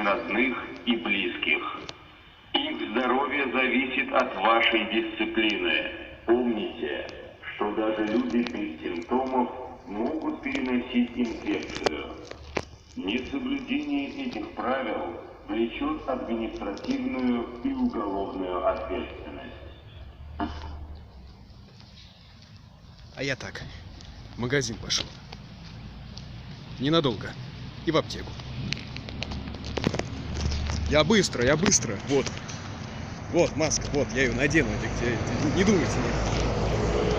родных и близких. Их здоровье зависит от вашей дисциплины. Помните, что даже люди без симптомов могут переносить инфекцию. Несоблюдение этих правил влечет административную и уголовную ответственность. А я так, в магазин пошел. Ненадолго. И в аптеку. Я быстро. Вот. Вот маска, вот, я ее надену. Не думайте. Нет.